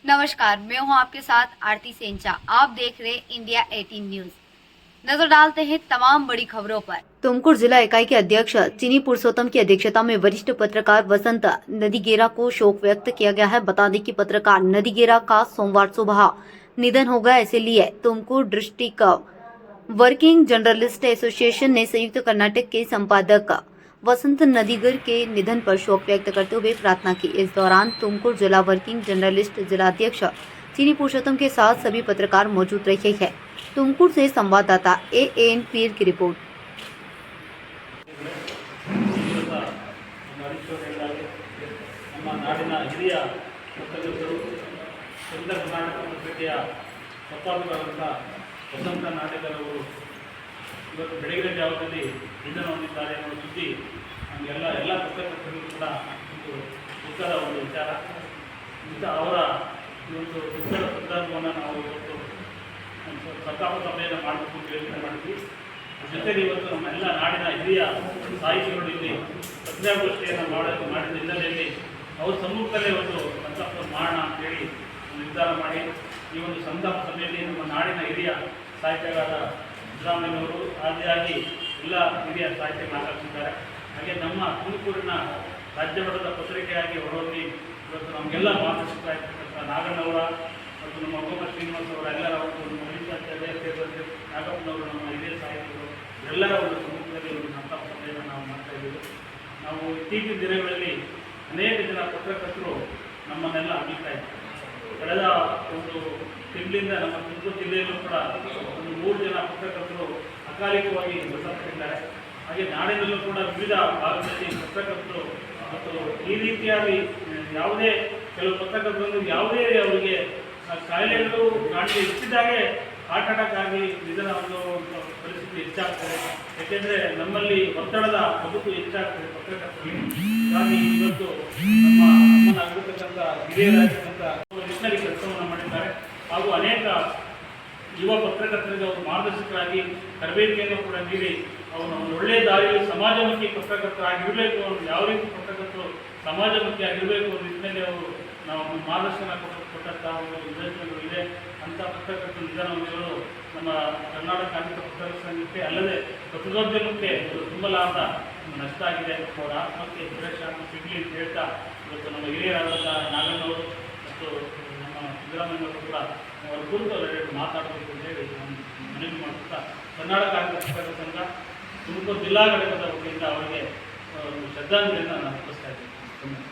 नमस्कार, मैं हूं आपके साथ आरती सेंचा। आप देख रहे इंडिया 18 न्यूज। नजर डालते हैं तमाम बड़ी खबरों पर। तुमकुर जिला इकाई के अध्यक्ष चीनी पुरुषोत्तम की अध्यक्षता में वरिष्ठ पत्रकार वसंत नदीगेरा को शोक व्यक्त किया गया है। बता दें कि पत्रकार नदीगेरा का सोमवार सुबह निधन हो गया। इसलिए Tumkur district working journalist association ने संयुक्त कर्नाटक के संपादक वसंत नदीगर के निधन पर शोक व्यक्त करते हुए प्रार्थना की। इस दौरान तुमकुर जिला वर्किंग जर्नलिस्ट जिलाध्यक्ष चीनी पुरुषोत्तम के साथ सभी पत्रकार मौजूद रहे हैं। तुमकुर से संवाददाता एएन पीर की रिपोर्ट। ನಮ್ಮ ನಾಡಿನ ಹಿರಿಯ ಪತ್ರಕರ್ತರು ಉತ್ತರ ಕರ್ನಾಟಕ ಪತ್ರಿಕೆಯ ಸಂಪಾದಕರಾದಂಥ ವಸಂತ ನಾಡಿಗರವರು ಇವತ್ತು ಬೆಳಗಿನ ಜಾವದಲ್ಲಿ ನಿಧನ ಹೊಂದಿದ್ದಾರೆ ಅನ್ನೋ ಸುದ್ದಿ ನಮಗೆಲ್ಲ ಪತ್ರಕರ್ತರಿಗೂ ಕೂಡ ಒಂದು ದುಃಖದ ಒಂದು ವಿಚಾರ. ಇಂಥ ಅವರ ಈ ಒಂದು ದುಃಖದ ಸಂದರ್ಭವನ್ನು ನಾವು ಇವತ್ತು ಸಂತಾಪ ಸಭೆಯನ್ನು ಮಾಡಬೇಕು ಅಂತ ಯೋಚನೆ ಮಾಡಿದ್ವಿ. ಜೊತೆಗೆ ಇವತ್ತು ನಮ್ಮೆಲ್ಲ ನಾಡಿನ ಹಿರಿಯ ಸಾಹಿತಿಗಳು ಇಲ್ಲಿ ಪತ್ರಿಕಾಗೋಷ್ಠಿಯನ್ನು ಮಾಡಿದ ಹಿನ್ನೆಲೆಯಲ್ಲಿ ಅವ್ರ ಸಮ್ಮುಖದಲ್ಲೇ ಒಂದು ಸಂತಾಪ ಮಾಡೋಣ ಅಂತೇಳಿ ನಿರ್ಧಾರ ಮಾಡಿ ಈ ಒಂದು ಸಂತಾಪ ಸಭೆಯಲ್ಲಿ ನಮ್ಮ ನಾಡಿನ ಹಿರಿಯ ಸಾಹಿತ್ಯಗಾರ ಸಿದ್ದರಾಮಯ್ಯನವರು ಆದಿಯಾಗಿ ಎಲ್ಲ ಹಿರಿಯ ಸಾಹಿತ್ಯ ಮಾತಾಡ್ತಿದ್ದಾರೆ. ಹಾಗೆ ನಮ್ಮ ತುಮಕೂರಿನ ರಾಜ್ಯ ಮಟ್ಟದ ಪತ್ರಿಕೆಯಾಗಿ ಹೊರಹೊಮ್ಮಿ ಇವತ್ತು ನಮಗೆಲ್ಲ ಮಾರ್ಗದರ್ಶಕರಾಗಿರ್ತಕ್ಕಂಥ ನಾಗಣ್ಣವರ ಮತ್ತು ನಮ್ಮ ಗೋಪಾಲ್ ಶ್ರೀನಿವಾಸ್ ಅವರ ಎಲ್ಲರ ಒಂದು ಮಲ್ಲಿಕಾರ್ಜುನ ಸೇರಿದಂತೆ ನಾಗಪ್ಪನವರು ನಮ್ಮ ಹಿರಿಯ ಸಾಹಿತಿಗಳು ಎಲ್ಲರ ಒಂದು ಸಮ್ಮುಖದಲ್ಲಿ ಒಂದು ಸಂತಾಪ ಸಭೆಯನ್ನು ನಾವು ಮಾಡ್ತಾ ಇದ್ದೀವಿ. ನಾವು ಇತ್ತೀಚಿನ ದಿನಗಳಲ್ಲಿ ಅನೇಕ ಜನ ಪತ್ರಕರ್ತರು ನಮ್ಮನ್ನೆಲ್ಲ ಅಗಲ್ತಾ ಇದ್ದಾರೆ. ಕಳೆದ ಒಂದು ತಿಂಗಳಿಂದ ನಮ್ಮ ತುಮಕೂರು ಜಿಲ್ಲೆಯಲ್ಲೂ ಕೂಡ ಒಂದು 3 ಜನ ಪತ್ರಕರ್ತರು ಅಕಾಲಿಕವಾಗಿ ಮೃತಪಟ್ಟಿದ್ದಾರೆ. ಹಾಗೆ ನಾಡಿನಲ್ಲೂ ಕೂಡ ವಿವಿಧ ಭಾಗದಲ್ಲಿ ಪತ್ರಕರ್ತರು ಮತ್ತು ಈ ರೀತಿಯಾಗಿ ಯಾವುದೇ ಕೆಲವು ಪತ್ರಕರ್ತರು ಯಾವುದೇ ಅವರಿಗೆ ಕಾಯಿಲೆಗಳು ಕಾಣಿಕೆ ಹೆಚ್ಚಿದ್ದಾಗೆ ಹಾರ್ಟ್ ಅಟ್ಯಾಕ್ ಆಗಿ ನಿಧನ ಅನ್ನುವಂಥ ಪರಿಸ್ಥಿತಿ ಹೆಚ್ಚಾಗ್ತದೆ. ಯಾಕೆಂದರೆ ನಮ್ಮಲ್ಲಿ ಒತ್ತಡದ ಬದುಕು ಹೆಚ್ಚಾಗ್ತದೆ ಪತ್ರಕರ್ತರಿಗೆ. ಹಾಗಾಗಿ ಇವತ್ತು ನಮ್ಮ ನಮ್ಮನ್ನಾಗಿರ್ತಕ್ಕಂಥ ಹಿರಿಯರಾಗಿರ್ತಕ್ಕಂಥ ನಿಟ್ಟಿನಲ್ಲಿ ಕೆಲಸವನ್ನು ಮಾಡಿದ್ದಾರೆ. ಹಾಗೂ ಅನೇಕ ಯುವ ಪತ್ರಕರ್ತರಿಗೆ ಅವರು ಮಾರ್ಗದರ್ಶಕರಾಗಿ ತರಬೇತಿಯನ್ನು ಕೂಡ ನೀಡಿ ಅವನು ಒಂದು ಒಳ್ಳೆಯ ದಾರಿಯಲ್ಲಿ ಸಮಾಜಮುಖಿ ಪತ್ರಕರ್ತರಾಗಿರಬೇಕು, ಅವರು ಯಾವ ರೀತಿ ಪತ್ರಕರ್ತರು ಸಮಾಜಮುಖಿ ಆಗಿರಬೇಕು ಅನ್ನೋ ನಿಟ್ಟಿನಲ್ಲಿ ಅವರು ನಾವು ಮಾರ್ಗದರ್ಶನ ಕೊಟ್ಟಂಥ ಒಂದು ಯೋಜನೆಗಳು ಇದೆ. ಅಂಥ ಪತ್ರಕರ್ತರು ನಿಧನ ಹೊಂದಿರೋದು ನಮ್ಮ ಕರ್ನಾಟಕ ಕಾಂಗ್ರೆಸ್ ಪತ್ರಕರ್ತರ ಸಂಘಕ್ಕೆ ಅಲ್ಲದೆ ಪತ್ರಿಕೋದ್ಯಮಕ್ಕೆ ತುಂಬಲಾರದ ನಷ್ಟ ಆಗಿದೆ. ಅವರ ಆತ್ಮಹತ್ಯೆ ಸುರಕ್ಷಾತ್ಮಕ ಸಿಗಲಿ ಅಂತ ಹೇಳ್ತಾ ಇವತ್ತು ನಮ್ಮ ಹಿರಿಯರಾದಂಥ ನಾಗಣ್ಣವರು ಮತ್ತು ನಮ್ಮ ಸಿದ್ದರಾಮಯ್ಯವರು ಕೂಡ ಅವರ ಕುರಿತು ಅವರೆರಡು ಮಾತಾಡಬೇಕು ಅಂತೇಳಿ ಮನವಿ ಮಾಡುತ್ತಾ ಕರ್ನಾಟಕ ಕಾಂಗ್ರೆಸ್ ಪತ್ರಕರ್ತರ ಸಂಘ ತುಮಕೂರು ಜಿಲ್ಲಾ ಘಟಕದ ವತಿಯಿಂದ ಅವರಿಗೆ ಶ್ರದ್ಧಾಂಜಲಿಯನ್ನು ನಾನು ಅರ್ಪಿಸ್ತಾ ಇದ್ದೀನಿ.